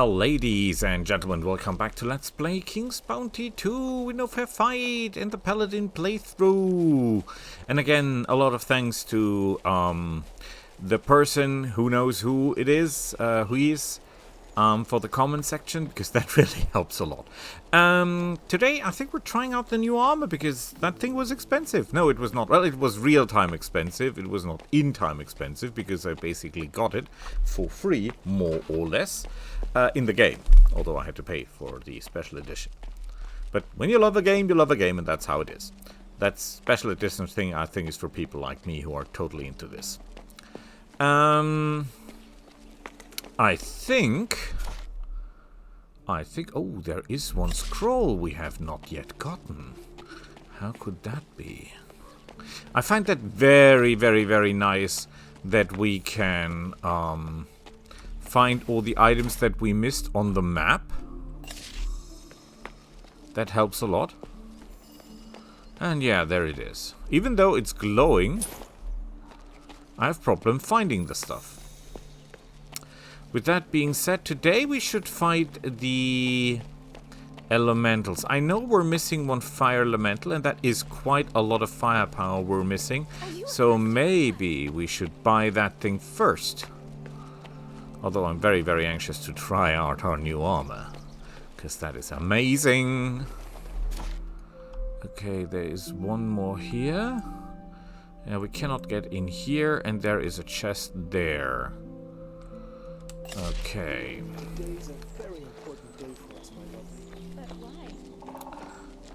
Ladies and gentlemen, welcome back to Let's Play King's Bounty 2 in a fair fight in the Paladin playthrough. And again, a lot of thanks to the person who knows who it is, who he is, for the comment section, because that really helps a lot. Today, I think we're trying out the new armor, because that thing was expensive. No, it was not. Well, it was real-time expensive. It was not in-time expensive, because I basically got it for free, more or less, in the game. Although I had to pay for the special edition. But when you love a game, and that's how it is. That special edition thing, I think, is for people like me who are totally into this. I think, oh, there is one scroll we have not yet gotten. How could that be? I find that very, very, very nice that we can find all the items that we missed on the map. That helps a lot. And yeah, there it is. Even though it's glowing, I have problem finding the stuff. With that being said, today we should fight the elementals. I know we're missing one fire elemental, and that is quite a lot of firepower we're missing. So maybe we should buy that thing first. Although I'm very, very anxious to try out our new armor, because that is amazing. Okay, there is one more here. Yeah, we cannot get in here, and there is a chest there. Okay.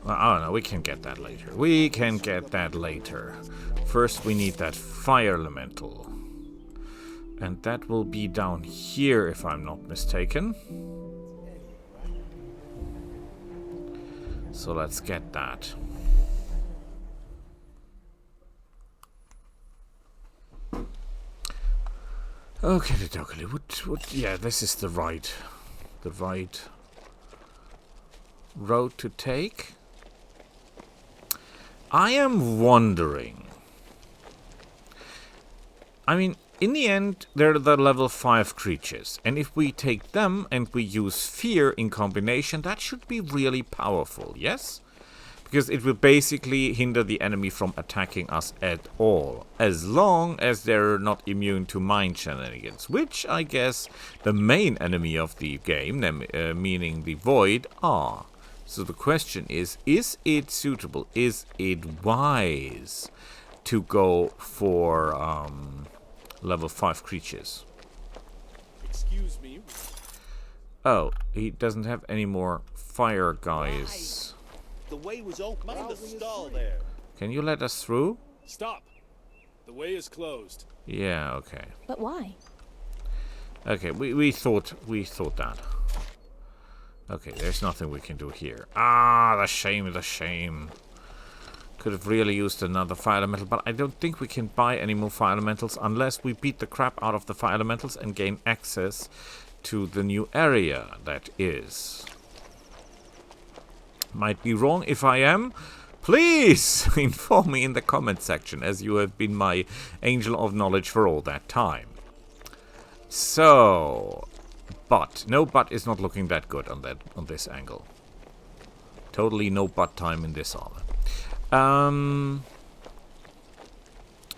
Well, I don't know, we can get that later. We can get that later. First we need that fire elemental. And that will be down here, if I'm not mistaken. So let's get that. Okay, what? Yeah, this is the right road to take. I am wondering. I mean, in the end, they're the level 5 creatures, and if we take them and we use fear in combination, that should be really powerful, yes? Because it will basically hinder the enemy from attacking us at all, as long as they're not immune to mind shenanigans, which I guess the main enemy of the game, meaning the Void, are. So the question is it suitable, is it wise to go for level 5 creatures? Excuse me. Oh, he doesn't have any more fire guys. The way was open. Mind the stall there. Can you let us through? Stop. The way is closed. Yeah, okay. But why? Okay, we thought that. Okay, there's nothing we can do here. Ah, the shame. Could have really used another fire elemental, but I don't think we can buy any more fire elementals unless we beat the crap out of the fire elementals and gain access to the new area that is. Might be wrong. If I am, please inform me in the comment section, as you have been my angel of knowledge for all that time. So, no butt is not looking that good on this angle. Totally no butt time in this armor.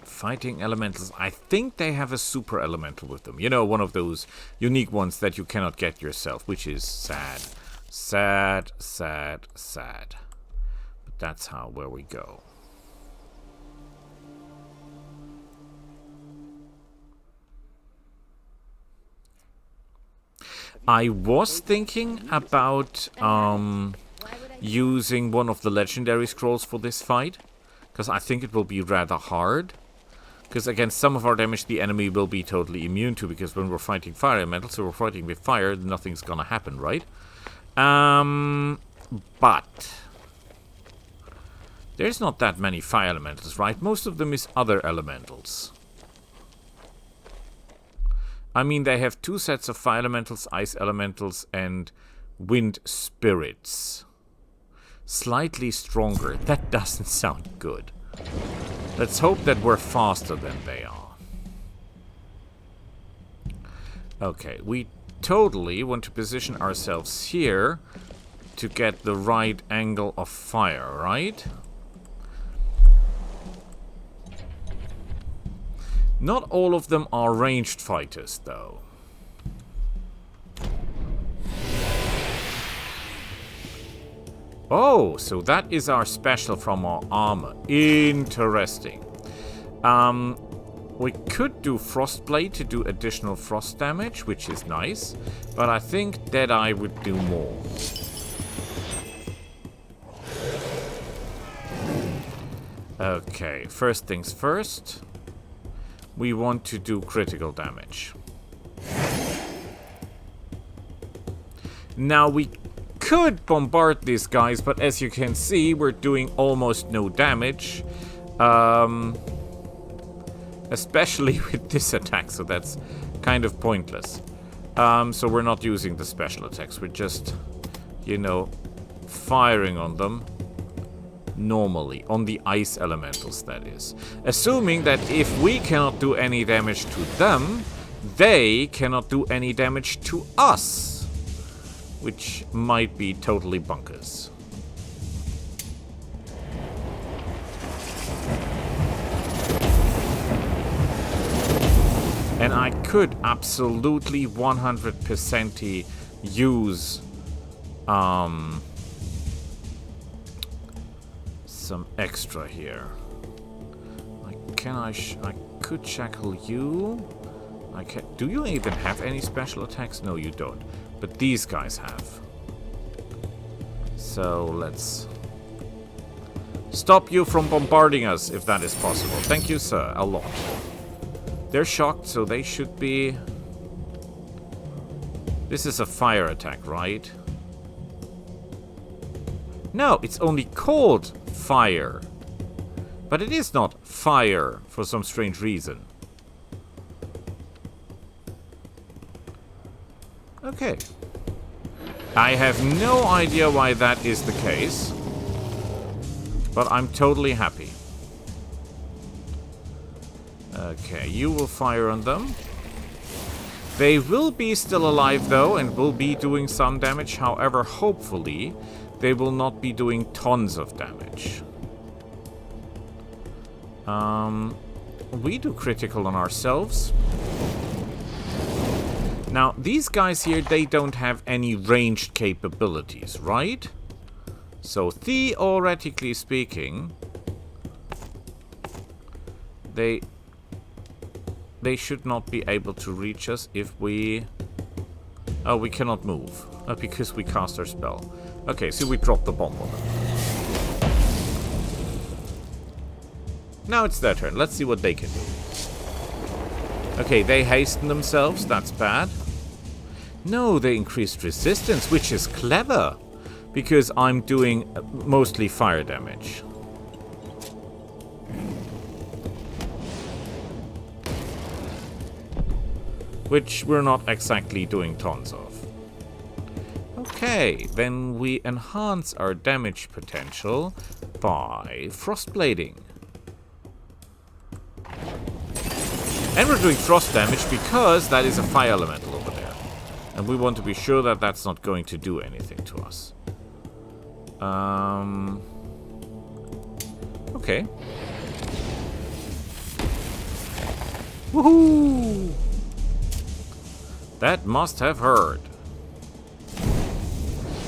Fighting elementals. I think they have a super elemental with them. You know, one of those unique ones that you cannot get yourself, which is sad. Sad. But that's where we go. I was thinking about using one of the legendary scrolls for this fight, because I think it will be rather hard. Because against some of our damage the enemy will be totally immune to, because when we're fighting fire elementals, so we're fighting with fire, nothing's gonna happen, right? But there's not that many fire elementals, right? Most of them is other elementals. I mean, they have 2 sets of fire elementals, ice elementals, and wind spirits. Slightly stronger. That doesn't sound good. Let's hope that we're faster than they are. Okay, we totally want to position ourselves here to get the right angle of fire, right? Not all of them are ranged fighters, though. Oh, so that is our special from our armor. Interesting. We could do Frostblade to do additional frost damage, which is nice. But I think Deadeye would do more. Okay, first things first. We want to do critical damage. Now we could bombard these guys, but as you can see, we're doing almost no damage. Especially with this attack, so that's kind of pointless. So we're not using the special attacks. We're just, you know, firing on them normally. On the ice elementals, that is. Assuming that if we cannot do any damage to them, they cannot do any damage to us. Which might be totally bonkers. And I could absolutely 100% use some extra here. I could shackle you. Do you even have any special attacks? No, you don't. But these guys have. So let's stop you from bombarding us, if that is possible. Thank you, sir. A lot. They're shocked, so they should be... This is a fire attack, right? No, it's only called fire. But it is not fire for some strange reason. Okay. I have no idea why that is the case. But I'm totally happy. Okay, you will fire on them. They will be still alive though and will be doing some damage. However, hopefully, they will not be doing tons of damage. We do critical on ourselves. Now, these guys here, they don't have any ranged capabilities, right? So, theoretically speaking, they should not be able to reach us if we... Oh, we cannot move. Because we cast our spell. Okay, so we drop the bomb on them. Now it's their turn. Let's see what they can do. Okay, they hasten themselves. That's bad. No, they increased resistance, which is clever. Because I'm doing mostly fire damage. Which we're not exactly doing tons of. Okay, then we enhance our damage potential by frostblading. And we're doing frost damage because that is a fire elemental over there. And we want to be sure that that's not going to do anything to us. Okay. Woohoo! That must have hurt.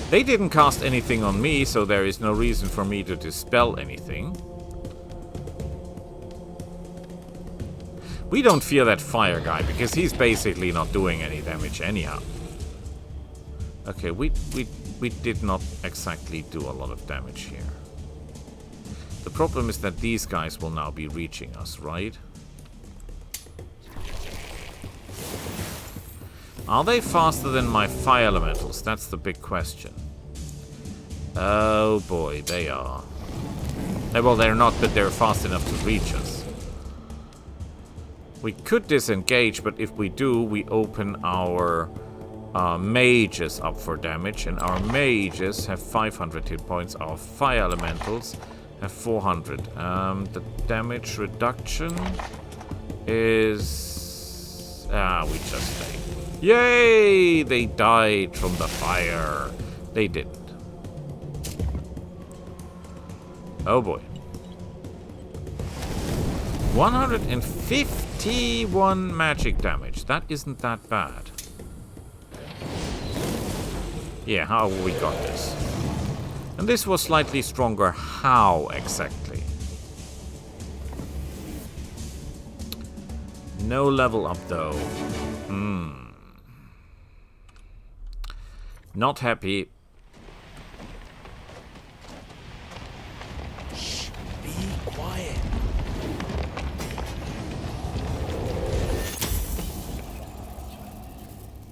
They didn't cast anything on me, so there is no reason for me to dispel anything. We don't fear that fire guy, because he's basically not doing any damage anyhow. Okay, we did not exactly do a lot of damage here. The problem is that these guys will now be reaching us, right? Are they faster than my fire elementals? That's the big question. Oh boy, they are. Well, they're not, but they're fast enough to reach us. We could disengage, but if we do, we open our mages up for damage. And our mages have 500 hit points. Our fire elementals have 400. The damage reduction is... we just stay. Yay! They died from the fire. They didn't. Oh boy. 151 magic damage. That isn't that bad. Yeah, how we got this. And this was slightly stronger. How exactly? No level up though. Not happy. Shh. Be quiet.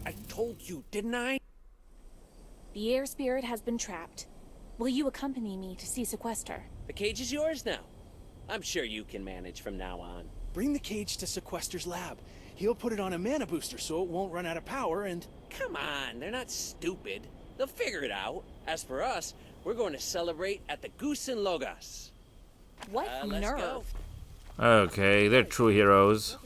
I told you, didn't I? The air spirit has been trapped. Will you accompany me to see Sequester? The cage is yours now. I'm sure you can manage from now on. Bring the cage to Sequester's lab. He'll put it on a mana booster so it won't run out of power and... Come on, they're not stupid. They'll figure it out. As for us, we're going to celebrate at the Goose and Logos. What Let's nerve? go. Okay, they're true heroes.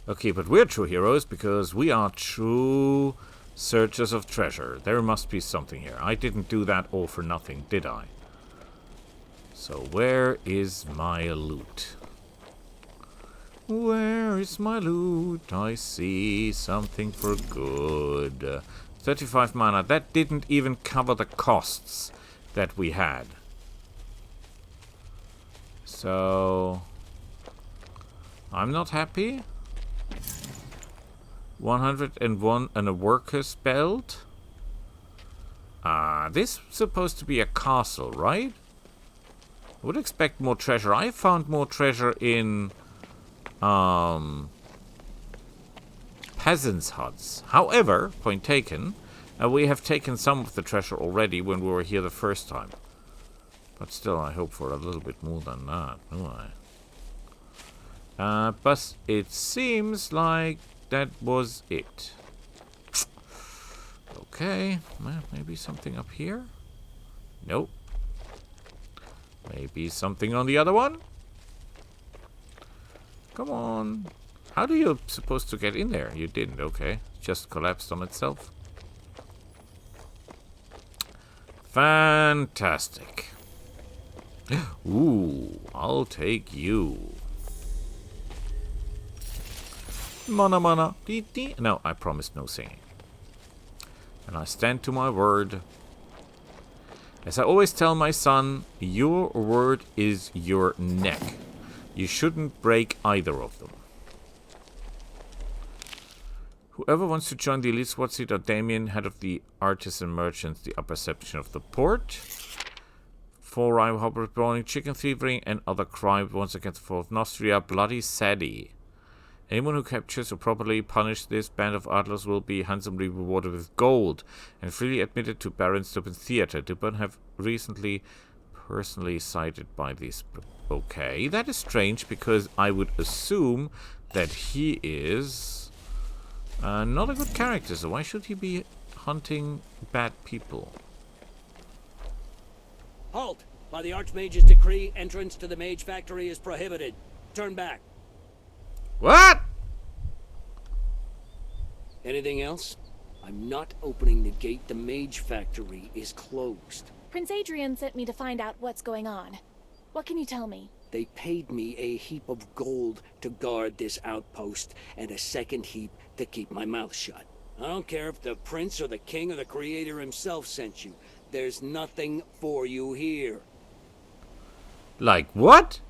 Okay, but we're true heroes because we are true searchers of treasure. There must be something here. I didn't do that all for nothing, did I? So where is my loot? Where is my loot? I see something for good. 35 mana. That didn't even cover the costs that we had. So I'm not happy. 101 and a worker's belt. This is supposed to be a castle, right? I would expect more treasure. I found more treasure in peasants' huts. However, point taken, we have taken some of the treasure already when we were here the first time. But still, I hope for a little bit more than that, do I? But it seems like that was it. Okay, well, maybe something up here? Nope. Maybe something on the other one? Come on. How do you supposed to get in there? You didn't, okay. Just collapsed on itself. Fantastic. Ooh, I'll take you. Mana mana. Dee dee. No, I promised no singing. And I stand to my word. As I always tell my son, your word is your neck. You shouldn't break either of them. Whoever wants to join the elite SWAT seat are Damien, head of the artisan merchants, the upper section of the port. For rival hoppers, brawling, chicken thievery, and other crime once against the fall of Nostria, Bloody Sadie. Anyone who captures or properly punishes this band of idlers will be handsomely rewarded with gold and freely admitted to Baron's Stupid Theater. Dupin have recently personally cited by this. Okay, that is strange because I would assume that he is not a good character, so why should he be hunting bad people? Halt! By the Archmage's decree, entrance to the Mage Factory is prohibited. Turn back. What? Anything else? I'm not opening the gate. The Mage Factory is closed. Prince Adrian sent me to find out what's going on. What can you tell me? They paid me a heap of gold to guard this outpost, and a second heap to keep my mouth shut. I don't care if the prince or the king or the creator himself sent you. There's nothing for you here. Like what?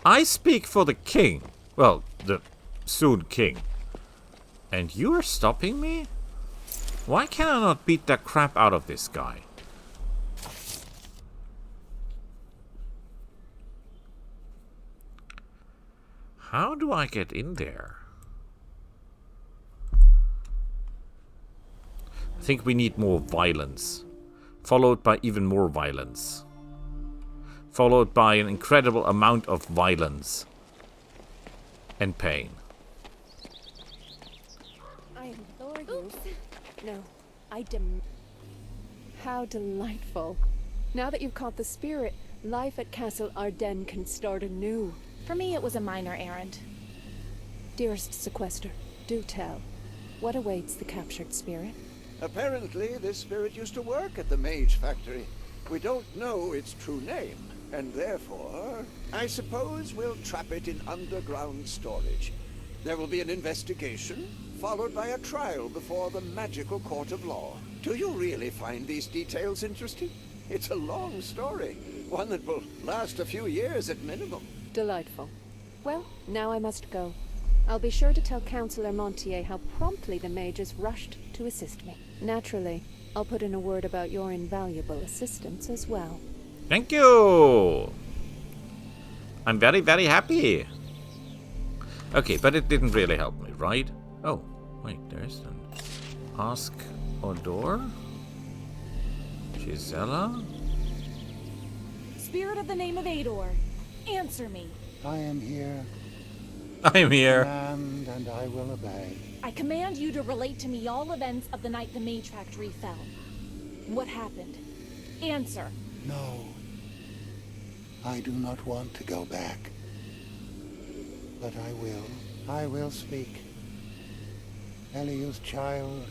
I speak for the king. Well, the soon king. And you are stopping me? Why can I not beat the crap out of this guy? How do I get in there? I think we need more violence. Followed by even more violence. Followed by an incredible amount of violence. And pain. I implore you. No, How delightful. Now that you've caught the spirit, life at Castle Ardennes can start anew. For me, it was a minor errand. Dearest Sequester, do tell. What awaits the captured spirit? Apparently, this spirit used to work at the mage factory. We don't know its true name, and therefore, I suppose we'll trap it in underground storage. There will be an investigation, followed by a trial before the magical court of law. Do you really find these details interesting? It's a long story, one that will last a few years at minimum. Delightful. Well, now I must go. I'll be sure to tell Councillor Montier how promptly the mages rushed to assist me. Naturally, I'll put in a word about your invaluable assistance as well. Thank you! I'm very, very happy. Okay, but it didn't really help me, right? Oh, wait, there's an... Ask Odor? Gisela? Spirit of the name of Ador, answer me. I am here. I am here. Command, and I will obey. I command you to relate to me all events of the night the Mage Factory fell. What happened? Answer. No. I do not want to go back. But I will. I will speak. Eliu's child,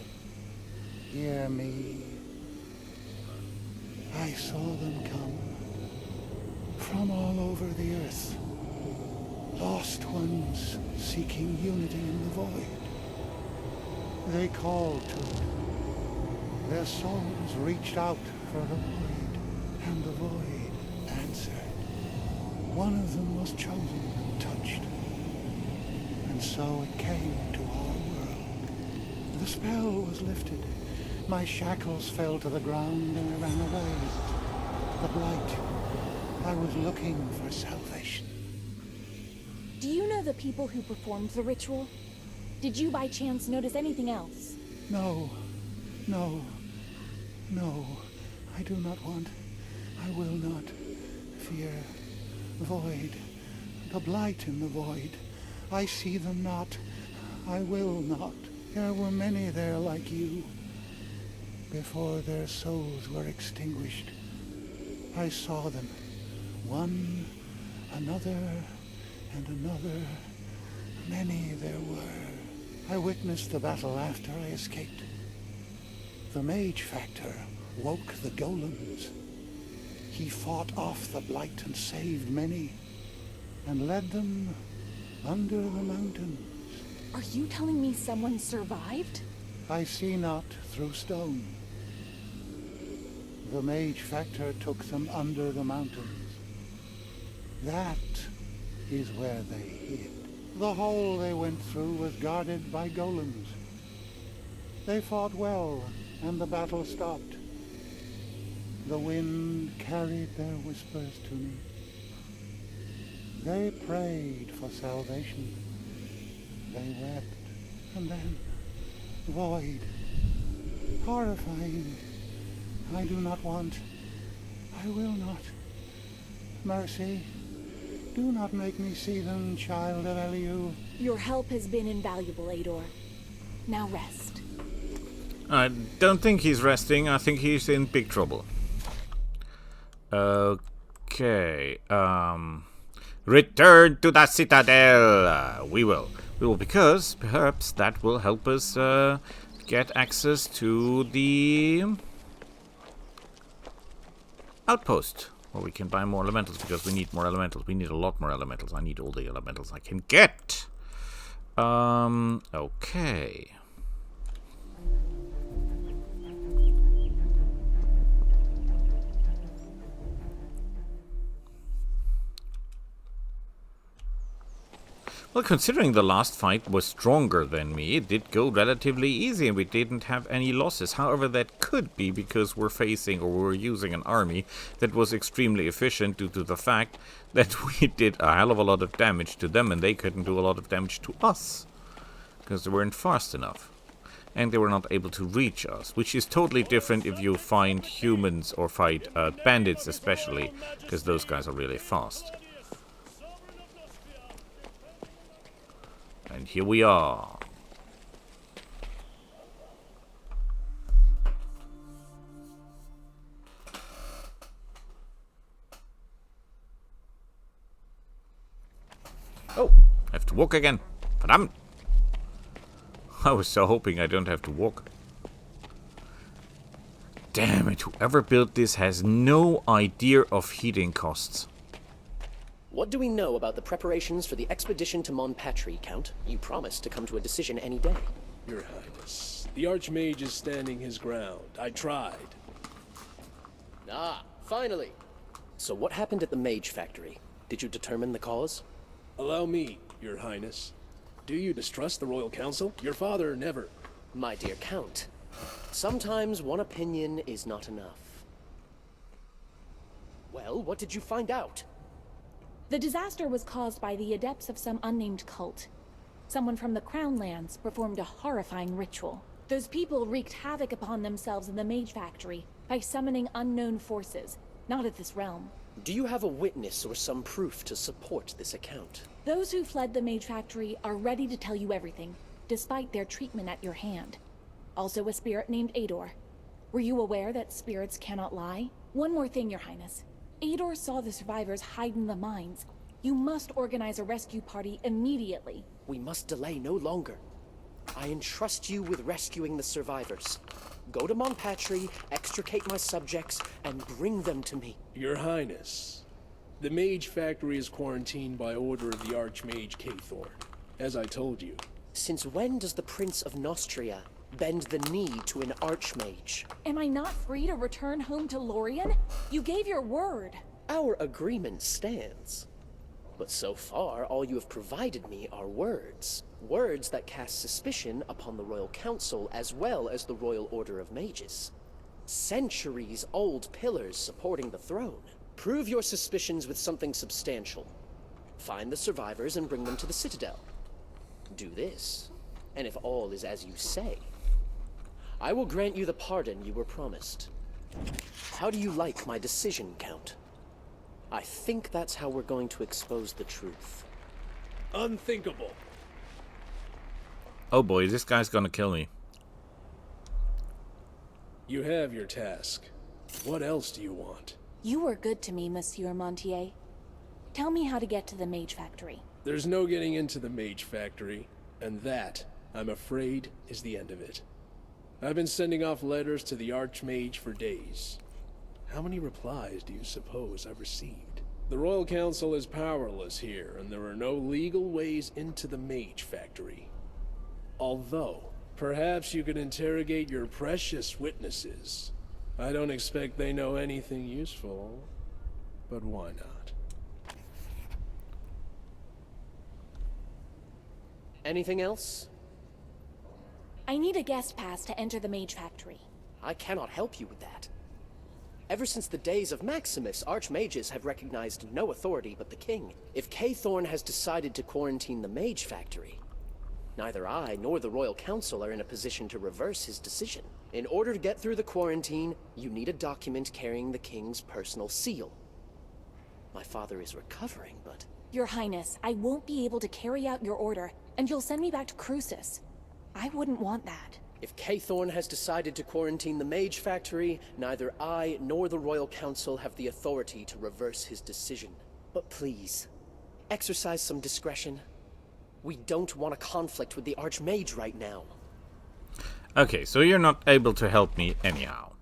hear me. I saw them come from all over the earth. Lost ones seeking unity in the void. They called to it. Their souls reached out for the void, and the void answered. One of them was chosen and touched. And so it came to our world. The spell was lifted. My shackles fell to the ground and I ran away. The blight. I was looking for salvation. Do you know the people who performed the ritual? Did you by chance notice anything else? No. I do not want. I will not fear. Void. The blight in the void. I see them not. I will not. There were many there like you. Before their souls were extinguished, I saw them. One, another, and another. Many there were. I witnessed the battle after I escaped. The mage factor woke the golems. He fought off the blight and saved many, and led them under the mountains. Are you telling me someone survived? I see not through stone. The mage factor took them under the mountains. That is where they hid. The hole they went through was guarded by golems. They fought well, and the battle stopped. The wind carried their whispers to me. They prayed for salvation. They wept, and then void. Horrifying. I do not want. I will not. Mercy, do not make me see them, child of Eliu. Your help has been invaluable, Ador. Now rest. I don't think he's resting. I think he's in big trouble. Okay. Return to the citadel. We will, because perhaps that will help us get access to the outpost, where we can buy more elementals, because we need more elementals. We need a lot more elementals. I need all the elementals I can get. Okay. Well, considering the last fight was stronger than me, it did go relatively easy and we didn't have any losses. However, that could be because we're using an army that was extremely efficient due to the fact that we did a hell of a lot of damage to them and they couldn't do a lot of damage to us. Because they weren't fast enough. And they were not able to reach us, which is totally different if you find humans or fight bandits especially, because those guys are really fast. And here we are. Oh, I have to walk again. But I was so hoping I don't have to walk. Damn it, whoever built this has no idea of heating costs. What do we know about the preparations for the expedition to Monpatri, Count? You promised to come to a decision any day. Your Highness, the Archmage is standing his ground. I tried. Ah, finally. So what happened at the Mage Factory? Did you determine the cause? Allow me, Your Highness. Do you distrust the Royal Council? Your father never... My dear Count, sometimes one opinion is not enough. Well, what did you find out? The disaster was caused by the adepts of some unnamed cult. Someone from the Crown Lands performed a horrifying ritual. Those people wreaked havoc upon themselves in the Mage Factory by summoning unknown forces, not of this realm. Do you have a witness or some proof to support this account? Those who fled the Mage Factory are ready to tell you everything, despite their treatment at your hand. Also a spirit named Ador. Were you aware that spirits cannot lie? One more thing, Your Highness. Ador saw the survivors hide in the mines. You must organize a rescue party immediately. We must delay no longer. I entrust you with rescuing the survivors. Go to Monpatri, extricate my subjects, and bring them to me. Your Highness, the Mage Factory is quarantined by order of the Archmage Cathorn, as I told you. Since when does the Prince of Nostria bend the knee to an Archmage? Am I not free to return home to Lorien? You gave your word. Our agreement stands. But so far, all you have provided me are words. Words that cast suspicion upon the Royal Council as well as the Royal Order of Mages. Centuries-old pillars supporting the throne. Prove your suspicions with something substantial. Find the survivors and bring them to the Citadel. Do this, and if all is as you say, I will grant you the pardon you were promised. How do you like my decision, Count? I think that's how we're going to expose the truth. Unthinkable. Oh boy, this guy's gonna kill me. You have your task. What else do you want? You were good to me, Monsieur Montier. Tell me how to get to the Mage Factory. There's no getting into the Mage Factory, and that, I'm afraid, is the end of it. I've been sending off letters to the Archmage for days. How many replies do you suppose I've received? The Royal Council is powerless here, and there are no legal ways into the Mage Factory. Although, perhaps you could interrogate your precious witnesses. I don't expect they know anything useful, but why not? Anything else? I need a guest pass to enter the Mage Factory. I cannot help you with that. Ever since the days of Maximus, Archmages have recognized no authority but the king. If Cathorn has decided to quarantine the Mage Factory, neither I nor the Royal Council are in a position to reverse his decision. In order to get through the quarantine, you need a document carrying the king's personal seal. My father is recovering, but... Your Highness, I won't be able to carry out your order, and you'll send me back to Crucis. I wouldn't want that. If Cathorn has decided to quarantine the Mage Factory, neither I nor the Royal Council have the authority to reverse his decision. But please, exercise some discretion. We don't want a conflict with the Archmage right now. Okay, so you're not able to help me anyhow.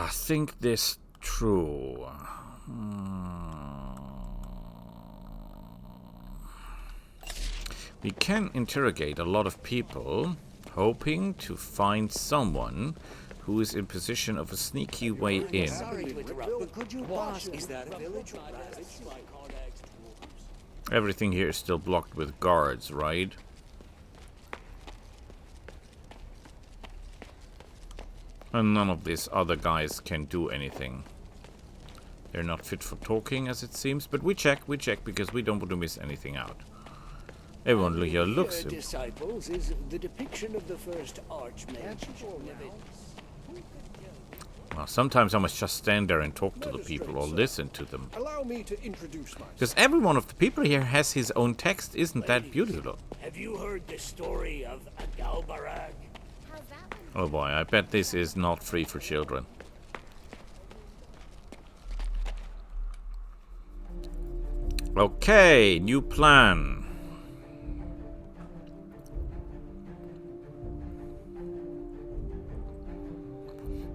Think this through. We can interrogate a lot of people, hoping to find someone who is in position of a sneaky way in. Sorry to interrupt, but could you boss? Is that a village? Everything here is still blocked with guards, right? And none of these other guys can do anything. They're not fit for talking, as it seems, but we check because we don't want to miss anything out. Everyone here looks... Disciples is the depiction of the first Archmage. Well, sometimes I must just stand there and talk to the people or listen to them. Allow me to introduce myself. Because every one of the people here has his own text. Isn't that beautiful? Have you heard the story of Adalbarag? Oh boy, I bet this is not free for children. Okay, new plan.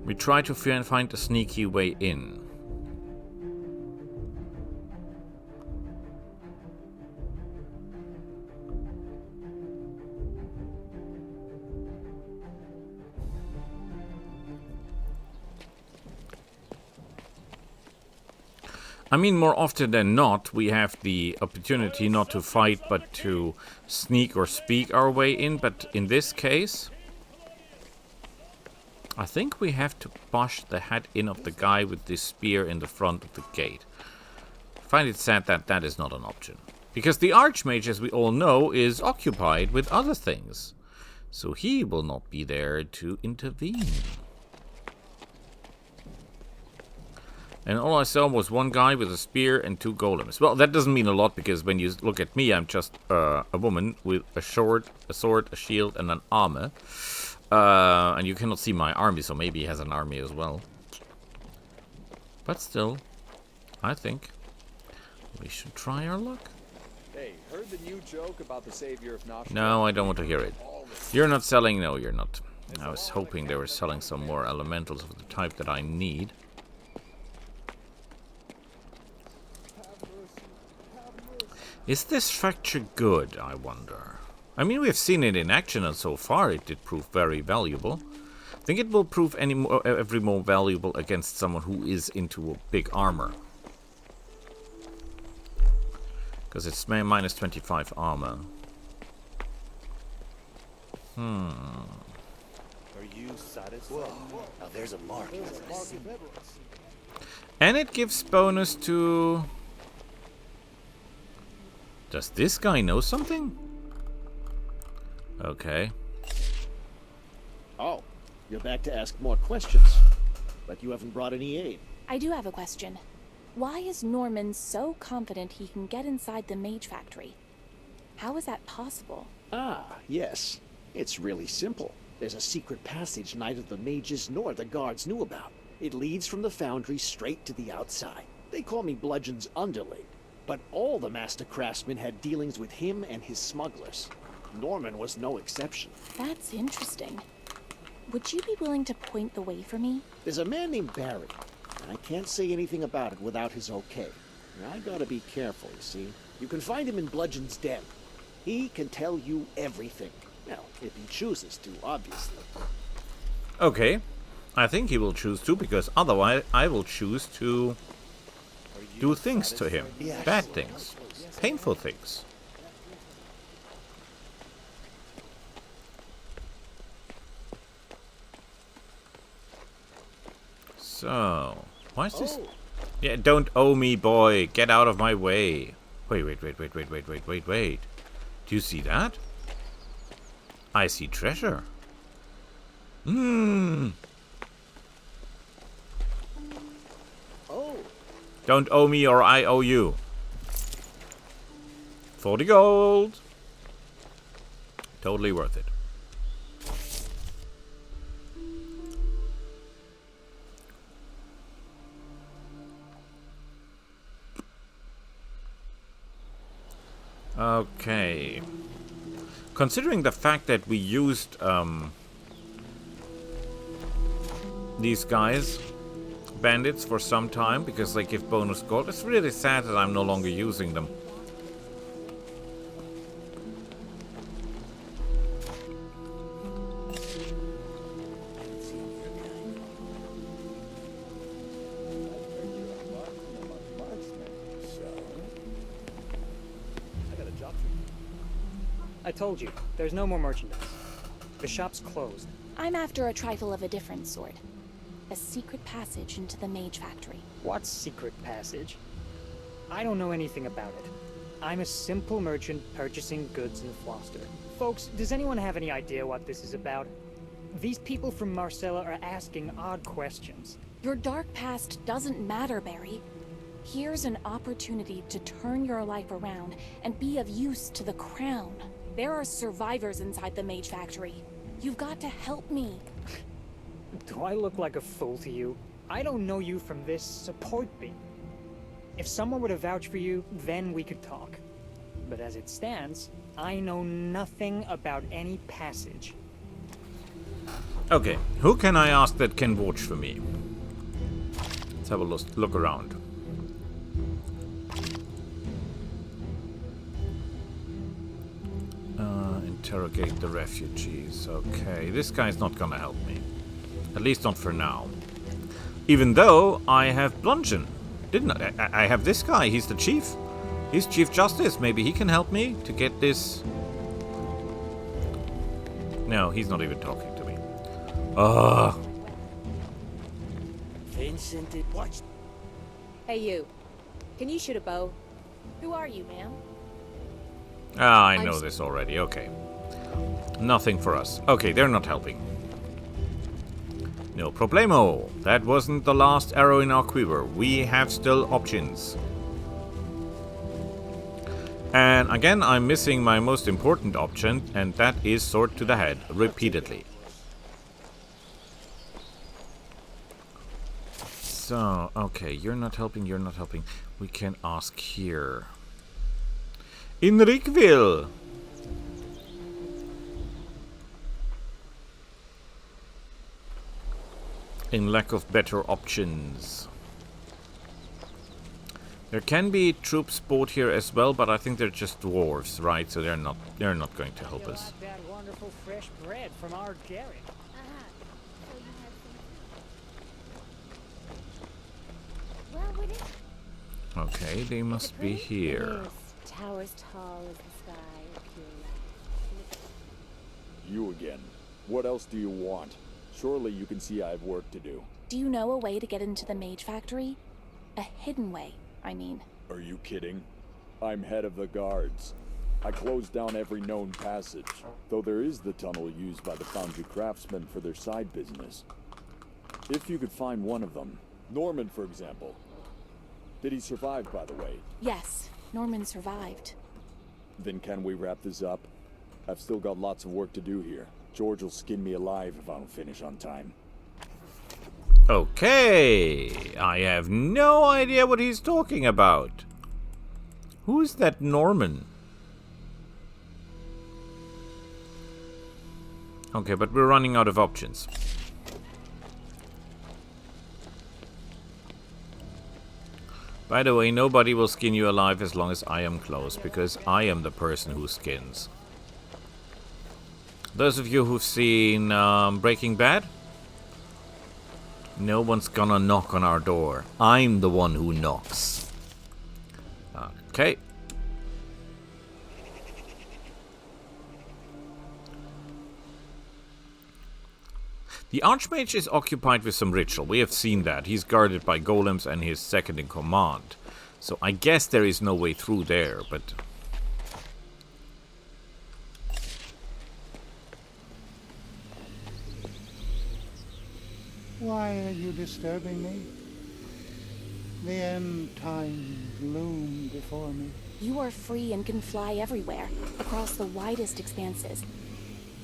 We try to find a sneaky way in. I mean, more often than not, we have the opportunity not to fight, but to sneak or speak our way in. But in this case, I think we have to push the head in of the guy with this spear in the front of the gate. I find it sad that that is not an option. Because the Archmage, as we all know, is occupied with other things. So he will not be there to intervene. And all I saw was one guy with a spear and 2 golems. Well, that doesn't mean a lot, because when you look at me, I'm just a woman with a sword, a shield, and an armor. And you cannot see my army, so maybe he has an army as well. But still, I think we should try our luck. Hey, heard the new joke about the savior of Noshua? No, I don't want to hear it. You're not selling? No, you're not. I was hoping they were selling some more elementals of the type that I need. Is this fracture good, I wonder? I mean, we've seen it in action, and so far it did prove very valuable. I think it will prove every more valuable against someone who is into a big armor. Because it's minus 25 armor. Are you satisfied? Now there's a mark. And it gives bonus to... Does this guy know something? Okay. Oh, you're back to ask more questions. But you haven't brought any aid. I do have a question. Why is Norman so confident he can get inside the mage factory? How is that possible? Ah, yes. It's really simple. There's a secret passage neither the mages nor the guards knew about. It leads from the foundry straight to the outside. They call me Bludgeon's underling. But all the master craftsmen had dealings with him and his smugglers. Norman was no exception. That's interesting. Would you be willing to point the way for me? There's a man named Barry. I can't say anything about it without his okay. I gotta be careful, you see. You can find him in Bludgeon's den. He can tell you everything. Well, if he chooses to, obviously. Okay. I think he will choose to, because otherwise I will choose to do things to him. Yes. Bad things. Painful things. So, why is this? Yeah, don't owe me, boy. Get out of my way. Wait. Do you see that? I see treasure. Oh. Don't owe me or I owe you. 40 gold. Totally worth it. Okay. Considering the fact that we used these guys, bandits, for some time because they give bonus gold, it's really sad that I'm no longer using them. I told you, there's no more merchandise. The shop's closed. I'm after a trifle of a different sort. A secret passage into the mage factory. What secret passage? I don't know anything about it. I'm a simple merchant purchasing goods in Floster. Folks, does anyone have any idea what this is about? These people from Marcella are asking odd questions. Your dark past doesn't matter, Barry. Here's an opportunity to turn your life around and be of use to the crown. There are survivors inside the mage factory. You've got to help me. Do I look like a fool to you? I don't know you from this. Support me. If someone were to vouch for you, then we could talk. But as it stands, I know nothing about any passage. Okay, who can I ask that can vouch for me? Let's have a look around. Interrogate the refugees. Okay, this guy's not gonna help me. At least not for now. Even though I have Bludgeon. Didn't I have this guy, he's the chief. He's Chief Justice. Maybe he can help me to get this. No, he's not even talking to me. Vincent, watch. Hey, you. Can you shoot a bow? Who are you, ma'am? Ah, I know this already. Okay. Nothing for us. Okay, they're not helping. No problemo. That wasn't the last arrow in our quiver. We have still options. And again, I'm missing my most important option, and that is sword to the head, repeatedly. So, okay, you're not helping, you're not helping. We can ask here. In Rickville! In lack of better options. There can be troops bought here as well, but I think they're just dwarves, right? So they're not going to help us. That wonderful fresh bread from our garret. Okay, they must be here. Towers tall as the sky. You again. What else do you want? Surely you can see I have work to do. Do you know a way to get into the mage factory? A hidden way, I mean. Are you kidding? I'm head of the guards. I closed down every known passage, though there is the tunnel used by the foundry craftsmen for their side business. If you could find one of them, Norman, for example. Did he survive, by the way? Yes, Norman survived. Then can we wrap this up? I've still got lots of work to do here. George will skin me alive if I don't finish on time. Okay, I have no idea what he's talking about. Who is that Norman? Okay, but we're running out of options. By the way, nobody will skin you alive as long as I am close, because I am the person who skins. Those of you who've seen Breaking Bad, no one's gonna knock on our door. I'm the one who knocks. Okay. The Archmage is occupied with some ritual. We have seen that. He's guarded by golems and his second in command. So I guess there is no way through there, but... Why are you disturbing me? The end times loom before me. You are free and can fly everywhere, across the widest expanses.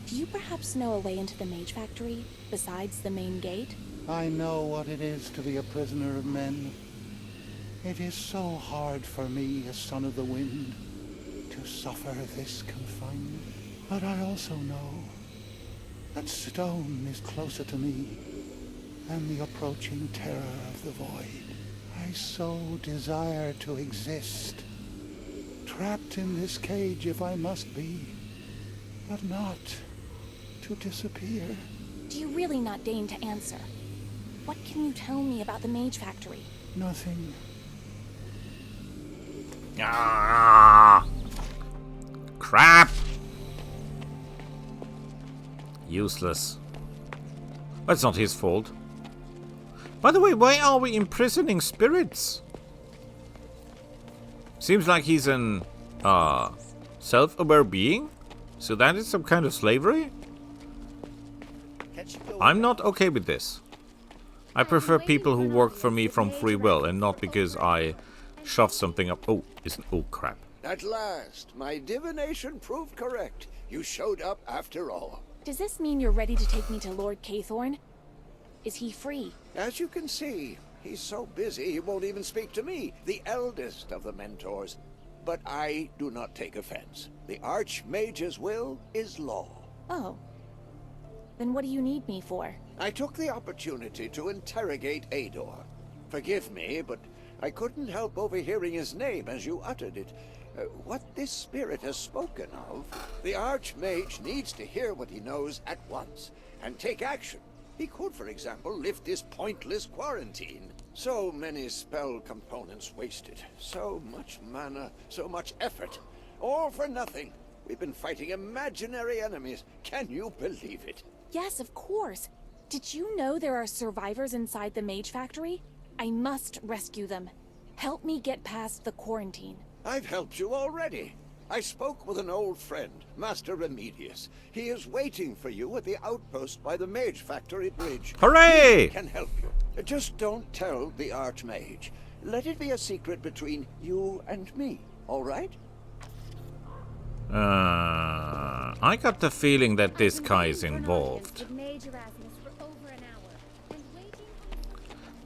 Do you perhaps know a way into the mage factory, besides the main gate? I know what it is to be a prisoner of men. It is so hard for me, a son of the wind, to suffer this confinement. But I also know that stone is closer to me than the approaching terror of the void. I so desire to exist, trapped in this cage if I must be, but not to disappear. Do you really not deign to answer? What can you tell me about the mage factory? Nothing. Ah! Crap! Useless. That's not his fault. By the way, why are we imprisoning spirits? Seems like he's an self-aware being? So that is some kind of slavery? I'm not okay with this. I prefer people who work for me from free will and not because I shove something up. Oh, crap. At last, my divination proved correct. You showed up after all. Does this mean you're ready to take me to Lord Cathorn? Is he free? As you can see, He's so busy he won't even speak to me, the eldest of the mentors. But I do not take offense. The Archmage's will is law. Oh. Then what do you need me for? I took the opportunity to interrogate Ador. Forgive me, but I couldn't help overhearing his name as you uttered it. What this spirit has spoken of, the Archmage needs to hear what he knows at once, and take action. He could, for example, lift this pointless quarantine. So many spell components wasted. So much mana, so much effort. All for nothing. We've been fighting imaginary enemies. Can you believe it? Yes, of course. Did you know there are survivors inside the mage factory? I must rescue them. Help me get past the quarantine. I've helped you already. I spoke with an old friend, Master Remedius. He is waiting for you at the outpost by the Mage Factory Bridge. Hooray! He can help you. Just don't tell the Archmage. Let it be a secret between you and me, all right? I got the feeling that this guy is involved.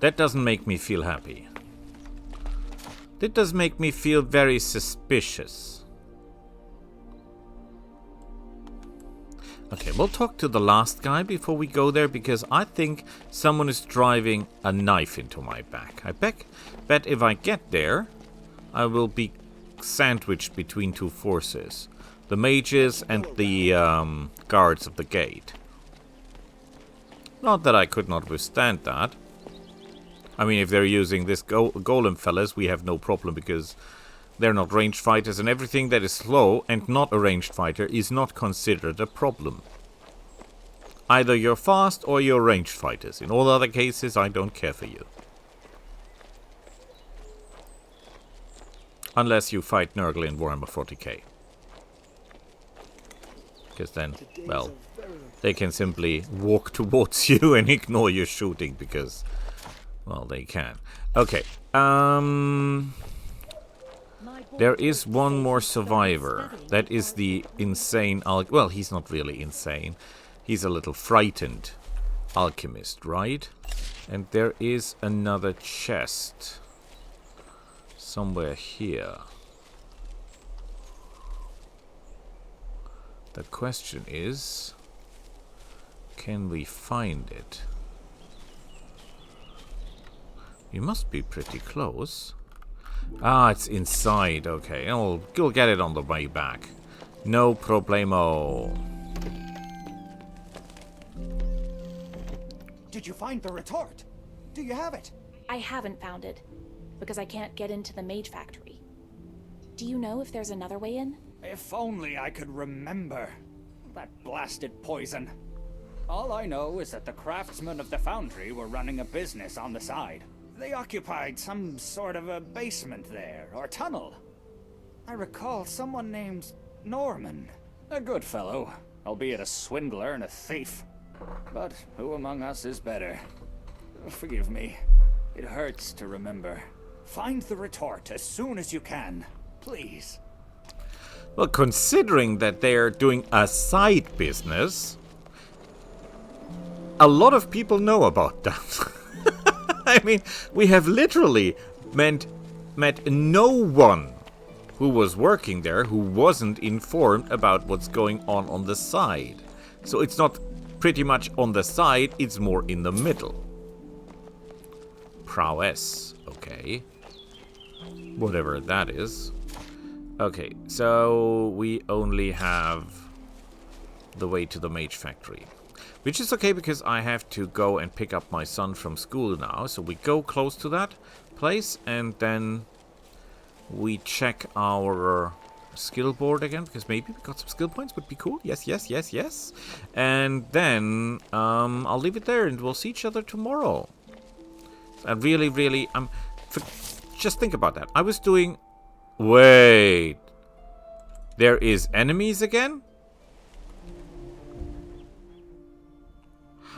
That doesn't make me feel happy. That does make me feel very suspicious. Okay, we'll talk to the last guy before we go there, because I think someone is driving a knife into my back. I bet if I get there, I will be sandwiched between two forces. The mages and the guards of the gate. Not that I could not withstand that. I mean, if they're using this golem fellas, we have no problem, because they're not ranged fighters, and everything that is slow and not a ranged fighter is not considered a problem. Either you're fast or you're ranged fighters. In all other cases, I don't care for you. Unless you fight Nurgle in Warhammer 40k. Because then, well, they can simply walk towards you and ignore your shooting, because, well, they can. Okay, there is one more survivor. That is the insane well, he's not really insane. He's a little frightened alchemist, right? And there is another chest. Somewhere here. The question is, can we find it? We must be pretty close. Ah, it's inside. Okay, we'll get it on the way back. No problemo. Did you find the retort? Do you have it? I haven't found it, because I can't get into the mage factory. Do you know if there's another way in? If only I could remember. That blasted poison. All I know is that the craftsmen of the foundry were running a business on the side. They occupied some sort of a basement there, or tunnel. I recall someone named Norman. A good fellow, albeit a swindler and a thief. But who among us is better? Forgive me. It hurts to remember. Find the retort as soon as you can, please. Well, considering that they're doing a side business, a lot of people know about that. I mean, we have literally met no one who was working there who wasn't informed about what's going on the side. So it's not pretty much on the side, it's more in the middle. Prowess, okay. Whatever that is. Okay, so we only have the way to the mage factory. Which is okay, because I have to go and pick up my son from school now. So we go close to that place, and then we check our skill board again, because maybe we got some skill points, would be cool. Yes, yes, yes, yes. And then I'll leave it there, and we'll see each other tomorrow. I really, just think about that. I was doing... Wait. There is enemies again?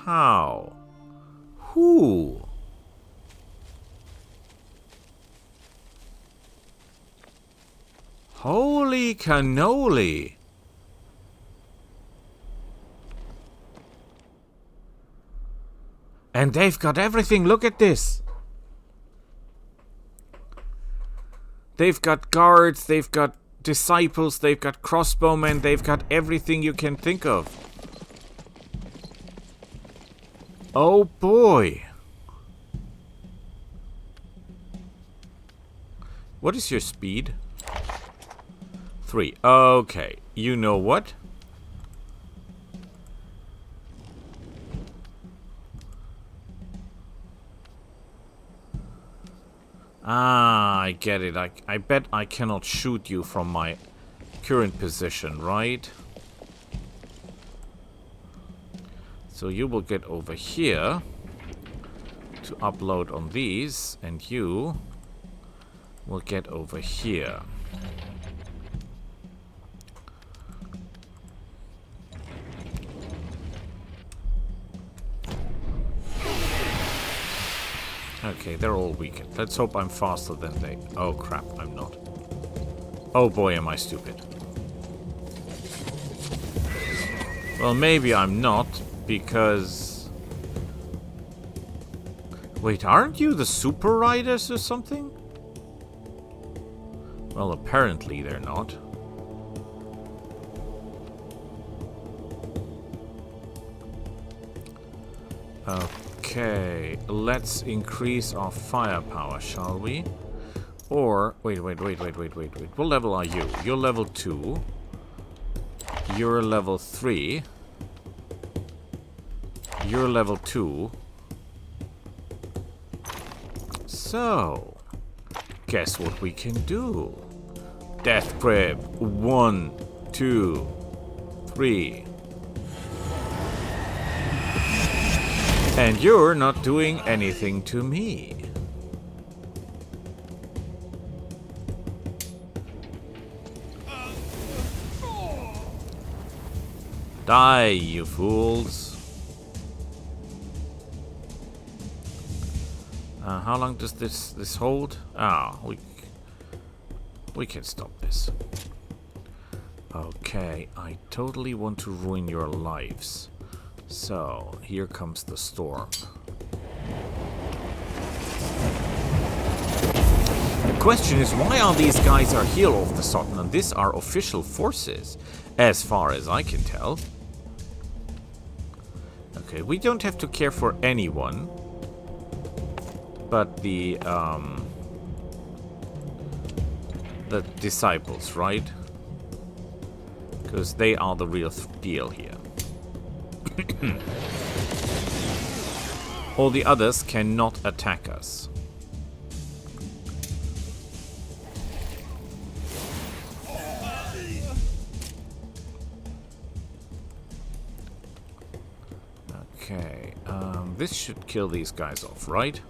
How? Who? Holy cannoli! And they've got everything, look at this! They've got guards, they've got disciples, they've got crossbowmen, they've got everything you can think of. Oh boy. What is your speed? 3. Okay. You know what? Ah, I get it. I bet I cannot shoot you from my current position, right? So you will get over here to upload on these, and you will get over here. Okay, they're all weakened. Let's hope I'm faster than they... Oh crap, I'm not. Oh boy, am I stupid. Well, maybe I'm not, because... Wait, aren't you the super riders or something? Well, apparently they're not. Okay, let's increase our firepower, shall we? Or, wait. What level are you? You're level 2. You're level 3. You're level 2. So, guess what we can do? Death grip. 1, 2, 3. And you're not doing anything to me. Die, you fools. How long does this hold? Ah, we can stop this. Okay, I totally want to ruin your lives. So, here comes the storm. The question is, why are these guys are here all of a sudden? And these are official forces, as far as I can tell. Okay, we don't have to care for anyone. But the disciples, right? Because they are the real deal here. All the others cannot attack us. Okay, this should kill these guys off, right?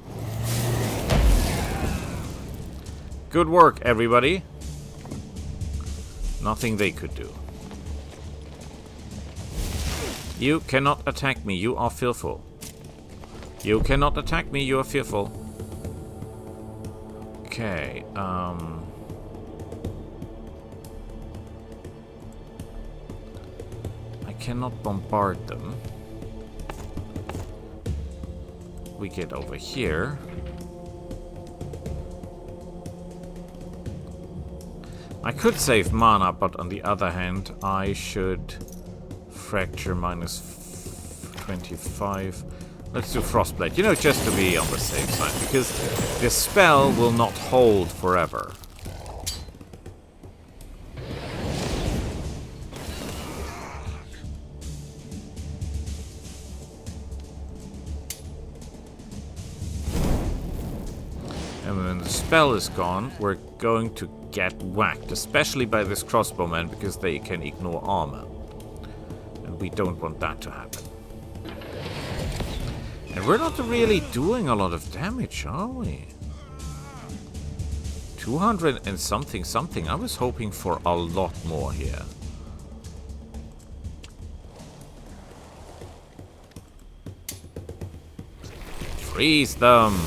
Good work, everybody. Nothing they could do. You cannot attack me, you are fearful. You cannot attack me, you are fearful. Okay, I cannot bombard them. We get over here. I could save mana, but on the other hand, I should fracture minus 25. Let's do Frostblade, you know, just to be on the safe side, because this spell will not hold forever. And when the spell is gone, we're going to get whacked, especially by this crossbowman, because they can ignore armor. And we don't want that to happen. And we're not really doing a lot of damage, are we? 200 and something. I was hoping for a lot more here. Freeze them!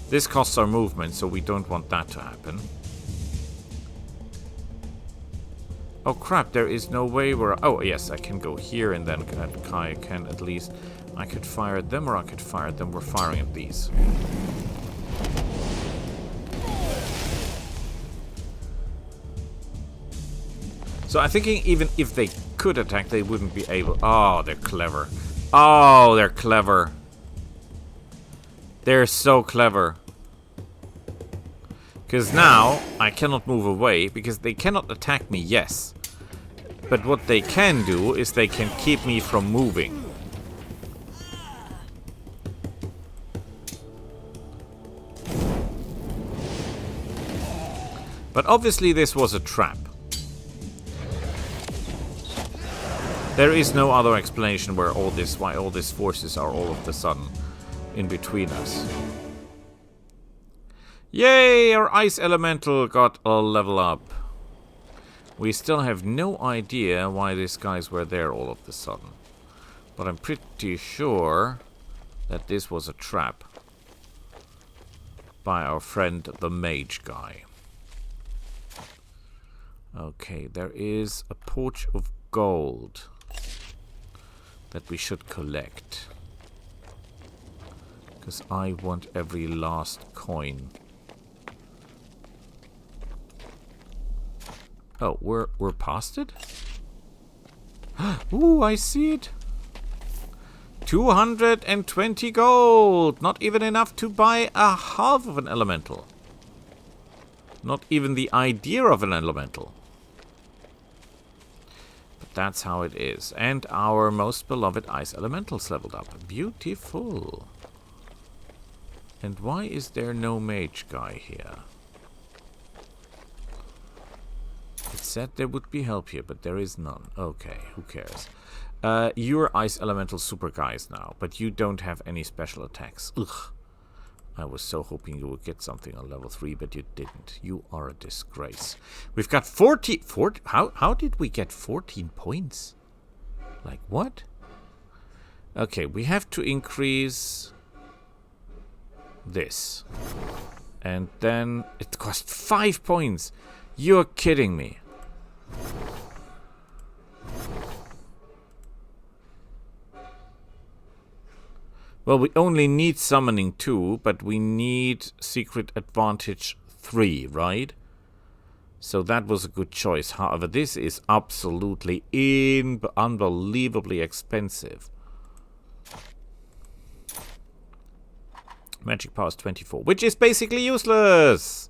This costs our movement, so we don't want that to happen. Oh crap, there is no way where... Oh yes, I can go here and then I can at least I could fire at them or I could fire at them. We're firing at these. So I'm thinking even if they could attack, they wouldn't be able... Oh, they're clever. Oh, they're clever. They're so clever. Because now I cannot move away because they cannot attack me, yes. But what they can do is they can keep me from moving. But obviously this was a trap. There is no other explanation why all these forces are all of a sudden in between us. Yay! Our ice elemental got a level up. We still have no idea why these guys were there all of a sudden. But I'm pretty sure that this was a trap by our friend the mage guy. Okay, there is a pouch of gold that we should collect. Because I want every last coin. Oh, we're past it? Ooh, I see it. 220 gold! Not even enough to buy a half of an elemental. Not even the idea of an elemental. But that's how it is. And our most beloved ice elementals leveled up. Beautiful. And why is there no mage guy here? It said there would be help here, but there is none. Okay, who cares? You're ice elemental super guys now, but you don't have any special attacks. Ugh. I was so hoping you would get something on level 3, but you didn't. You are a disgrace. We've got 40... How did we get 14 points? Like, what? Okay, we have to increase this. And then it cost 5 points. You're kidding me. Well, we only need summoning 2, but we need secret advantage 3, right? So that was a good choice. However, this is absolutely unbelievably expensive. Magic power is 24, which is basically useless.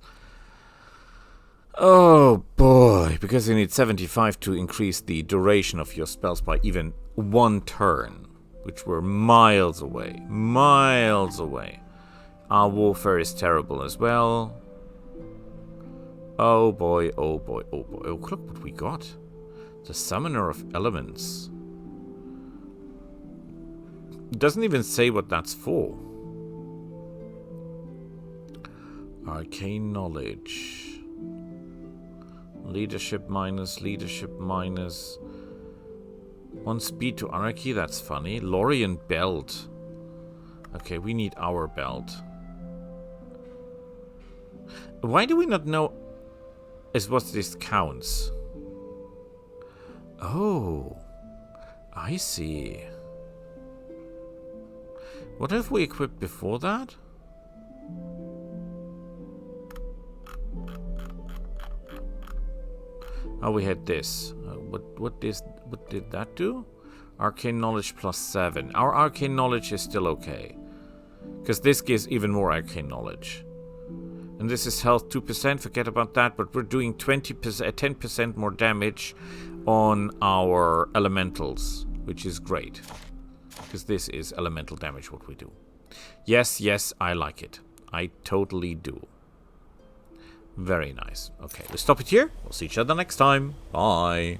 Oh boy, because you need 75 to increase the duration of your spells by even 1 turn. Which were miles away. Miles away. Our warfare is terrible as well. Oh boy, oh boy, oh boy. Oh, look what we got. The Summoner of Elements. It doesn't even say what that's for. Arcane Knowledge. Leadership minus, leadership minus. 1 speed to Anarchy, that's funny. Lorien Belt. Okay, we need our belt. Why do we not know as what this counts? Oh, I see. What have we equipped before that? Oh, we had this. What did that do? Arcane Knowledge +7. Our Arcane Knowledge is still okay. Because this gives even more Arcane Knowledge. And this is health 2%, forget about that. But we're doing 10% more damage on our elementals. Which is great. Because this is elemental damage what we do. Yes, yes, I like it. I totally do. Very nice. Okay, let's stop it here. We'll see each other next time. Bye.